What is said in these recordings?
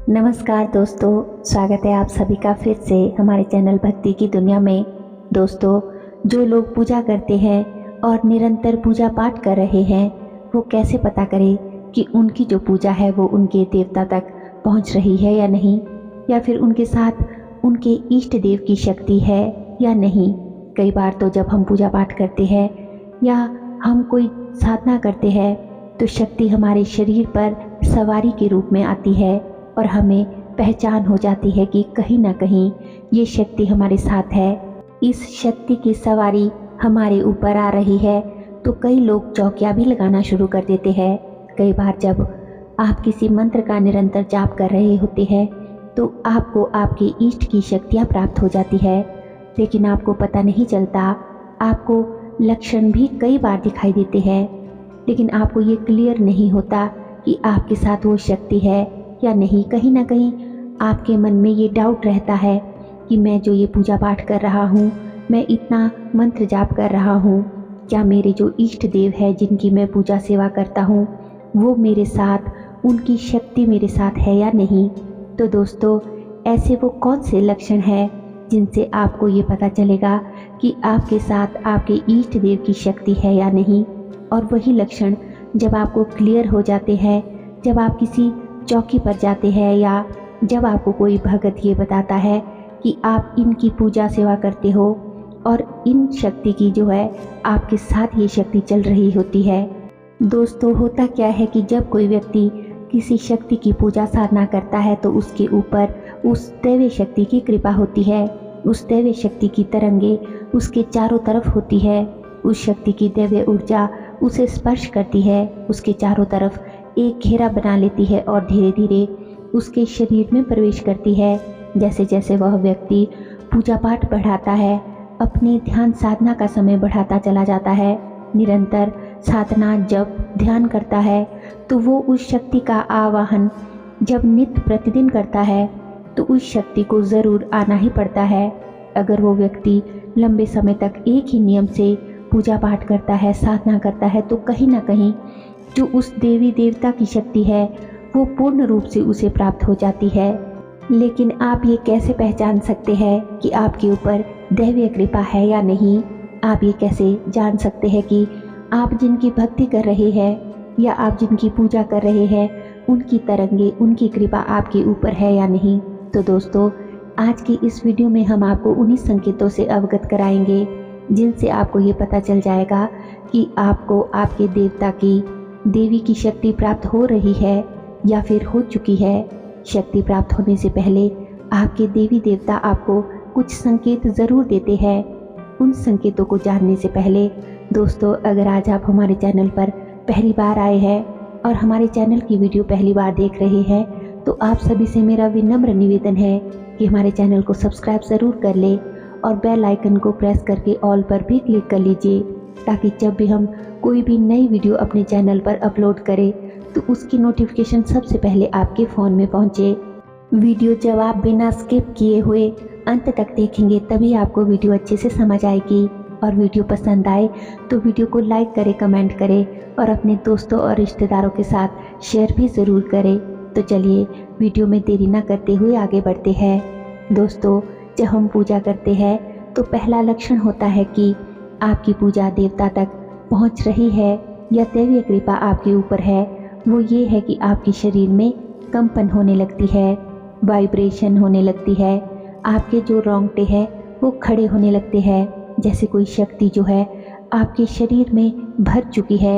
नमस्कार दोस्तों, स्वागत है आप सभी का फिर से हमारे चैनल भक्ति की दुनिया में। दोस्तों, जो लोग पूजा करते हैं और निरंतर पूजा पाठ कर रहे हैं, वो कैसे पता करें कि उनकी जो पूजा है वो उनके देवता तक पहुंच रही है या नहीं, या फिर उनके साथ उनके इष्ट देव की शक्ति है या नहीं। कई बार तो जब हम पूजा पाठ करते हैं या हम कोई साधना करते हैं तो शक्ति हमारे शरीर पर सवारी के रूप में आती है और हमें पहचान हो जाती है कि कहीं ना कहीं ये शक्ति हमारे साथ है। इस शक्ति की सवारी हमारे ऊपर आ रही है तो कई लोग चौकियां भी लगाना शुरू कर देते हैं। कई बार जब आप किसी मंत्र का निरंतर जाप कर रहे होते हैं तो आपको आपके इष्ट की शक्तियाँ प्राप्त हो जाती है, लेकिन आपको पता नहीं चलता। आपको लक्षण भी कई बार दिखाई देते हैं, लेकिन आपको ये क्लियर नहीं होता कि आपके साथ वो शक्ति है या नहीं। कहीं ना कहीं आपके मन में ये डाउट रहता है कि मैं जो ये पूजा पाठ कर रहा हूँ, मैं इतना मंत्र जाप कर रहा हूँ, क्या मेरे जो इष्ट देव है जिनकी मैं पूजा सेवा करता हूँ वो मेरे साथ, उनकी शक्ति मेरे साथ है या नहीं। तो दोस्तों, ऐसे वो कौन से लक्षण हैं जिनसे आपको ये पता चलेगा कि आपके साथ आपके इष्ट देव की शक्ति है या नहीं। और वही लक्षण जब आपको क्लियर हो जाते हैं, जब आप किसी चौकी पर जाते हैं या जब आपको कोई भगत ये बताता है कि आप इनकी पूजा सेवा करते हो और इन शक्ति की जो है आपके साथ ये शक्ति चल रही होती है। दोस्तों, होता क्या है कि जब कोई व्यक्ति किसी शक्ति की पूजा साधना करता है तो उसके ऊपर उस दैवीय शक्ति की कृपा होती है। उस दैवीय शक्ति की तरंगे उसके चारों तरफ होती है। उस शक्ति की दैवीय ऊर्जा उसे स्पर्श करती है, उसके चारों तरफ एक घेरा बना लेती है और धीरे धीरे उसके शरीर में प्रवेश करती है। जैसे जैसे वह व्यक्ति पूजा पाठ बढ़ाता है, अपने ध्यान साधना का समय बढ़ाता चला जाता है, निरंतर साधना जब ध्यान करता है तो वो उस शक्ति का आवाहन जब नित्य प्रतिदिन करता है तो उस शक्ति को ज़रूर आना ही पड़ता है। अगर वो व्यक्ति लंबे समय तक एक ही नियम से पूजा पाठ करता है, साधना करता है, तो कहीं ना कहीं जो उस देवी देवता की शक्ति है वो पूर्ण रूप से उसे प्राप्त हो जाती है। लेकिन आप ये कैसे पहचान सकते हैं कि आपके ऊपर दैवीय कृपा है या नहीं? आप ये कैसे जान सकते हैं कि आप जिनकी भक्ति कर रहे हैं या आप जिनकी पूजा कर रहे हैं उनकी तरंगे, उनकी कृपा आपके ऊपर है या नहीं? तो दोस्तों, आज की इस वीडियो में हम आपको उन्हीं संकेतों से अवगत कराएंगे जिनसे आपको ये पता चल जाएगा कि आपको आपके देवता की, देवी की शक्ति प्राप्त हो रही है या फिर हो चुकी है। शक्ति प्राप्त होने से पहले आपके देवी देवता आपको कुछ संकेत ज़रूर देते हैं। उन संकेतों को जानने से पहले दोस्तों, अगर आज आप हमारे चैनल पर पहली बार आए हैं और हमारे चैनल की वीडियो पहली बार देख रहे हैं तो आप सभी से मेरा विनम्र निवेदन है कि हमारे चैनल को सब्सक्राइब ज़रूर कर ले और बेल आइकन को प्रेस करके ऑल पर भी क्लिक कर लीजिए, ताकि जब भी हम कोई भी नई वीडियो अपने चैनल पर अपलोड करें तो उसकी नोटिफिकेशन सबसे पहले आपके फ़ोन में पहुंचे। वीडियो जब आप बिना स्किप किए हुए अंत तक देखेंगे तभी आपको वीडियो अच्छे से समझ आएगी। और वीडियो पसंद आए तो वीडियो को लाइक करें, कमेंट करें और अपने दोस्तों और रिश्तेदारों के साथ शेयर भी ज़रूर करें। तो चलिए वीडियो में देरी ना करते हुए आगे बढ़ते हैं। दोस्तों, जब हम पूजा करते हैं तो पहला लक्षण होता है कि आपकी पूजा देवता तक पहुंच रही है या दैवीय कृपा आपके ऊपर है। वो ये है कि आपके शरीर में कंपन होने लगती है, वाइब्रेशन होने लगती है, आपके जो रोंगटे हैं वो खड़े होने लगते हैं, जैसे कोई शक्ति जो है आपके शरीर में भर चुकी है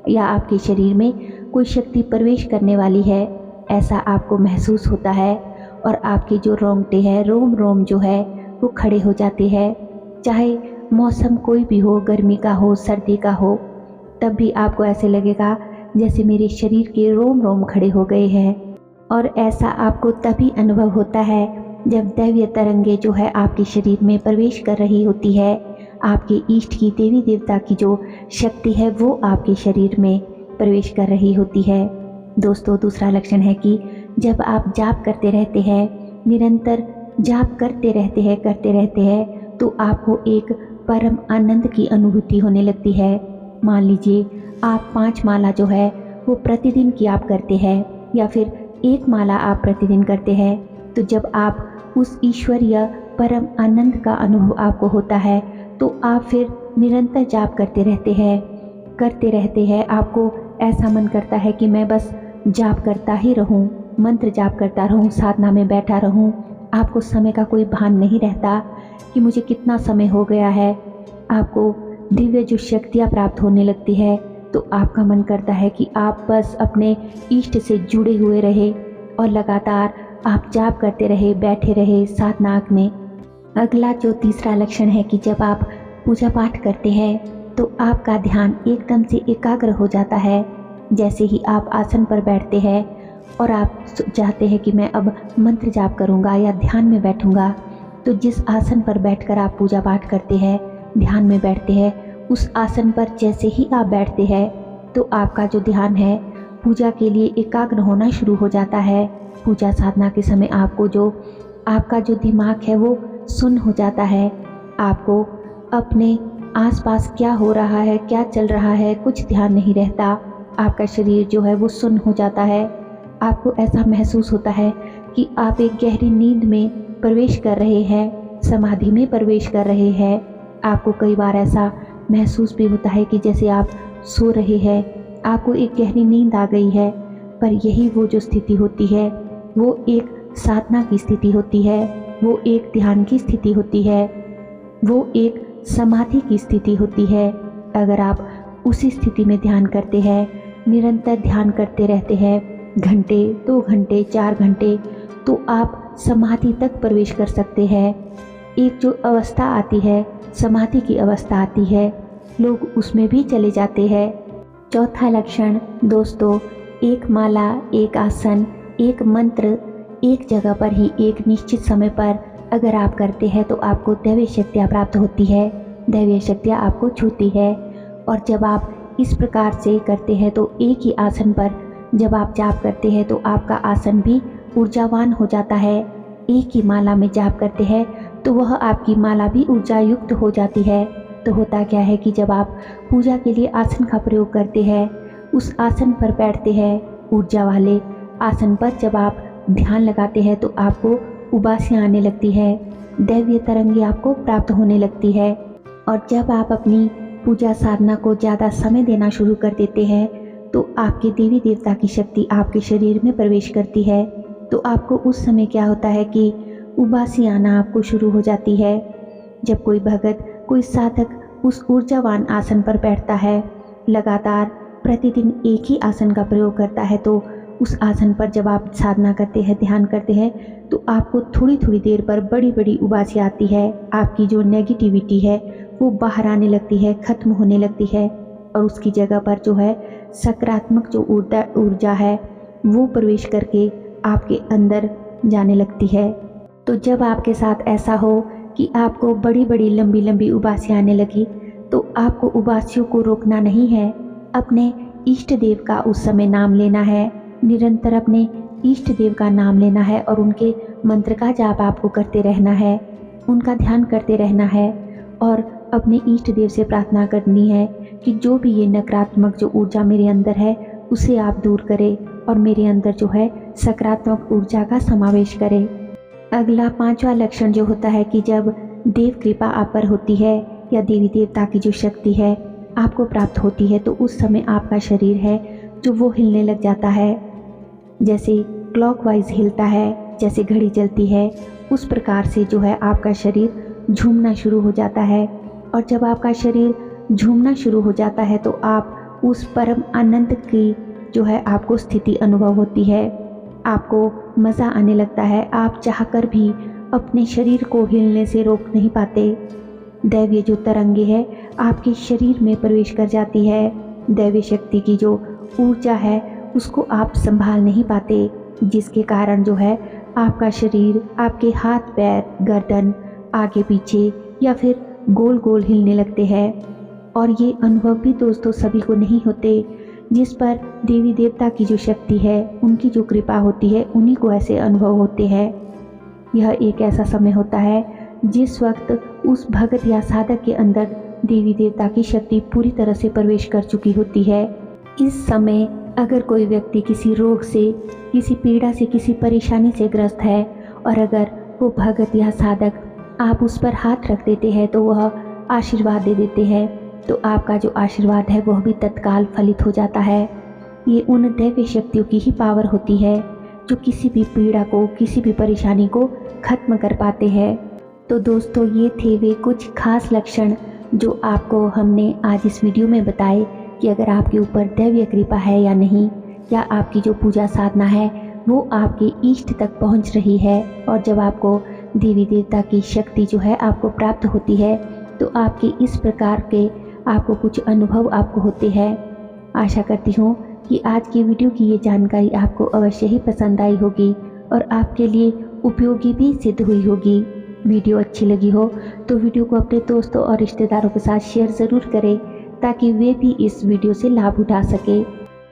या आपके शरीर में कोई शक्ति प्रवेश करने वाली है, ऐसा आपको महसूस होता है। और आपके जो रोंगटे हैं, रोम रोम जो है वो खड़े हो जाते हैं। चाहे मौसम कोई भी हो, गर्मी का हो, सर्दी का हो, तब भी आपको ऐसे लगेगा जैसे मेरे शरीर के रोम रोम खड़े हो गए हैं। और ऐसा आपको तभी अनुभव होता है जब दैवीय तरंगे जो है आपके शरीर में प्रवेश कर रही होती है। आपके इष्ट की, देवी देवता की जो शक्ति है वो आपके शरीर में प्रवेश कर रही होती है। दोस्तों, दूसरा लक्षण है कि जब आप जाप करते रहते हैं, निरंतर जाप करते रहते हैं तो आपको एक परम आनंद की अनुभूति होने लगती है। मान लीजिए आप 5 माला जो है वो प्रतिदिन की आप करते हैं या फिर एक माला आप प्रतिदिन करते हैं तो जब आप उस ईश्वरीय परम आनंद का अनुभव आपको होता है तो आप फिर निरंतर जाप करते रहते हैं। आपको ऐसा मन करता है कि मैं बस जाप करता ही रहूं, मंत्र जाप करता रहूं, साधना में बैठा रहूं। आपको समय का कोई भान नहीं रहता कि मुझे कितना समय हो गया है। आपको दिव्य जो शक्तियाँ प्राप्त होने लगती है तो आपका मन करता है कि आप बस अपने इष्ट से जुड़े हुए रहे और लगातार आप जाप करते रहे, बैठे रहे साधना में। अगला जो तीसरा लक्षण है कि जब आप पूजा पाठ करते हैं तो आपका ध्यान एकदम से एकाग्र हो जाता है। जैसे ही आप आसन पर बैठते हैं और आप चाहते हैं कि मैं अब मंत्र जाप करूंगा या ध्यान में बैठूंगा, तो जिस आसन पर बैठकर आप पूजा पाठ करते हैं, ध्यान में बैठते हैं, उस आसन पर जैसे ही आप बैठते हैं तो आपका जो ध्यान है पूजा के लिए एकाग्र होना शुरू हो जाता है। पूजा साधना के समय आपका जो दिमाग है वो सुन्न हो जाता है। आपको अपने आसपास क्या हो रहा है, क्या चल रहा है, कुछ ध्यान नहीं रहता। आपका शरीर जो है वो सुन्न हो जाता है। आपको ऐसा महसूस होता है कि आप एक गहरी नींद में प्रवेश कर रहे हैं, समाधि में प्रवेश कर रहे हैं। आपको कई बार ऐसा महसूस भी होता है कि जैसे आप सो रहे हैं, आपको एक गहरी नींद आ गई है। पर यही वो जो स्थिति होती है वो एक साधना की स्थिति होती है, वो एक ध्यान की स्थिति होती है, वो एक समाधि की स्थिति होती है। अगर आप उसी स्थिति में ध्यान करते हैं, निरंतर ध्यान करते रहते हैं, घंटे, 2 घंटे, 4 घंटे, तो आप समाधि तक प्रवेश कर सकते हैं। एक जो अवस्था आती है, समाधि की अवस्था आती है, लोग उसमें भी चले जाते हैं। चौथा लक्षण दोस्तों, एक माला, एक आसन, एक मंत्र एक जगह पर ही एक निश्चित समय पर अगर आप करते हैं तो आपको दैवीय शक्तियाँ प्राप्त होती है, दैवीय शक्तियाँ आपको छूती है। और जब आप इस प्रकार से करते हैं तो एक ही आसन पर जब आप जाप करते हैं तो आपका आसन भी ऊर्जावान हो जाता है। एक ही माला में जाप करते हैं तो वह आपकी माला भी ऊर्जा युक्त हो जाती है। तो होता क्या है कि जब आप पूजा के लिए आसन का प्रयोग करते हैं, उस आसन पर बैठते हैं, ऊर्जा वाले आसन पर जब आप ध्यान लगाते हैं तो आपको उबासियाँ आने लगती है, दैवीय तरंगे आपको प्राप्त होने लगती है। और जब आप अपनी पूजा साधना को ज़्यादा समय देना शुरू कर देते हैं तो आपके देवी देवता की शक्ति आपके शरीर में प्रवेश करती है। तो आपको उस समय क्या होता है कि उबासी आना आपको शुरू हो जाती है। जब कोई भगत, कोई साधक उस ऊर्जावान आसन पर बैठता है, लगातार प्रतिदिन एक ही आसन का प्रयोग करता है, तो उस आसन पर जब आप साधना करते हैं, ध्यान करते हैं, तो आपको थोड़ी थोड़ी देर पर बड़ी बड़ी उबासी आती है। आपकी जो नेगेटिविटी है वो बाहर आने लगती है, खत्म होने लगती है, और उसकी जगह पर जो है सकारात्मक जो ऊर्जा है वो प्रवेश करके आपके अंदर जाने लगती है। तो जब आपके साथ ऐसा हो कि आपको बड़ी बड़ी लंबी लंबी उबासी आने लगी, तो आपको उबासियों को रोकना नहीं है, अपने इष्ट देव का उस समय नाम लेना है, निरंतर अपने इष्ट देव का नाम लेना है और उनके मंत्र का जाप आपको करते रहना है, उनका ध्यान करते रहना है और अपने इष्ट देव से प्रार्थना करनी है कि जो भी ये नकारात्मक जो ऊर्जा मेरे अंदर है उसे आप दूर करें और मेरे अंदर जो है सकारात्मक ऊर्जा का समावेश करें। अगला 5वां लक्षण जो होता है कि जब देव कृपा आप पर होती है या देवी देवता की जो शक्ति है आपको प्राप्त होती है, तो उस समय आपका शरीर है जो वो हिलने लग जाता है। जैसे क्लॉकवाइज हिलता है, जैसे घड़ी चलती है, उस प्रकार से जो है आपका शरीर झूमना शुरू हो जाता है। और जब आपका शरीर झूमना शुरू हो जाता है तो आप उस परम आनंद की जो है आपको स्थिति अनुभव होती है, आपको मज़ा आने लगता है। आप चाहकर भी अपने शरीर को हिलने से रोक नहीं पाते। दैवीय जो तरंगे है आपके शरीर में प्रवेश कर जाती है, दैवीय शक्ति की जो ऊर्जा है उसको आप संभाल नहीं पाते, जिसके कारण जो है आपका शरीर, आपके हाथ पैर, गर्दन आगे पीछे या फिर गोल गोल हिलने लगते हैं। और ये अनुभव भी दोस्तों सभी को नहीं होते, जिस पर देवी देवता की जो शक्ति है, उनकी जो कृपा होती है, उन्हीं को ऐसे अनुभव होते हैं। यह एक ऐसा समय होता है जिस वक्त उस भगत या साधक के अंदर देवी देवता की शक्ति पूरी तरह से प्रवेश कर चुकी होती है। इस समय अगर कोई व्यक्ति किसी रोग से, किसी पीड़ा से, किसी परेशानी से ग्रस्त है और अगर वो भगत या साधक आप उस पर हाथ रख देते हैं तो वह आशीर्वाद दे देते हैं, तो आपका जो आशीर्वाद है वह भी तत्काल फलित हो जाता है। ये उन दैवीय शक्तियों की ही पावर होती है जो किसी भी पीड़ा को, किसी भी परेशानी को खत्म कर पाते हैं। तो दोस्तों, ये थे वे कुछ खास लक्षण जो आपको हमने आज इस वीडियो में बताए कि अगर आपके ऊपर दैवीय कृपा है या नहीं, या आपकी जो पूजा साधना है वो आपके इष्ट तक पहुंच रही है, और जब आपको देवी देवता की शक्ति जो है आपको प्राप्त होती है तो आपके इस प्रकार के आपको कुछ अनुभव आपको होते हैं। आशा करती हूँ कि आज की वीडियो की ये जानकारी आपको अवश्य ही पसंद आई होगी और आपके लिए उपयोगी भी सिद्ध हुई होगी। वीडियो अच्छी लगी हो तो वीडियो को अपने दोस्तों और रिश्तेदारों के साथ शेयर ज़रूर करें ताकि वे भी इस वीडियो से लाभ उठा सके।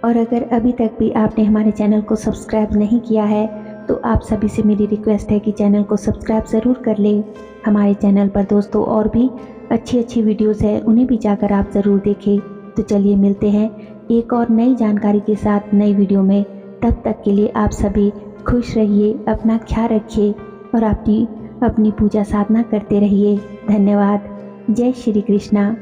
और अगर अभी तक भी आपने हमारे चैनल को सब्सक्राइब नहीं किया है तो आप सभी से मेरी रिक्वेस्ट है कि चैनल को सब्सक्राइब ज़रूर कर लें। हमारे चैनल पर दोस्तों और भी अच्छी वीडियोज़ हैं, उन्हें भी जाकर आप ज़रूर देखें। तो चलिए मिलते हैं एक और नई जानकारी के साथ नई वीडियो में। तब तक के लिए आप सभी खुश रहिए, अपना ख्याल रखिए और अपनी पूजा साधना करते रहिए। धन्यवाद। जय श्री कृष्णा।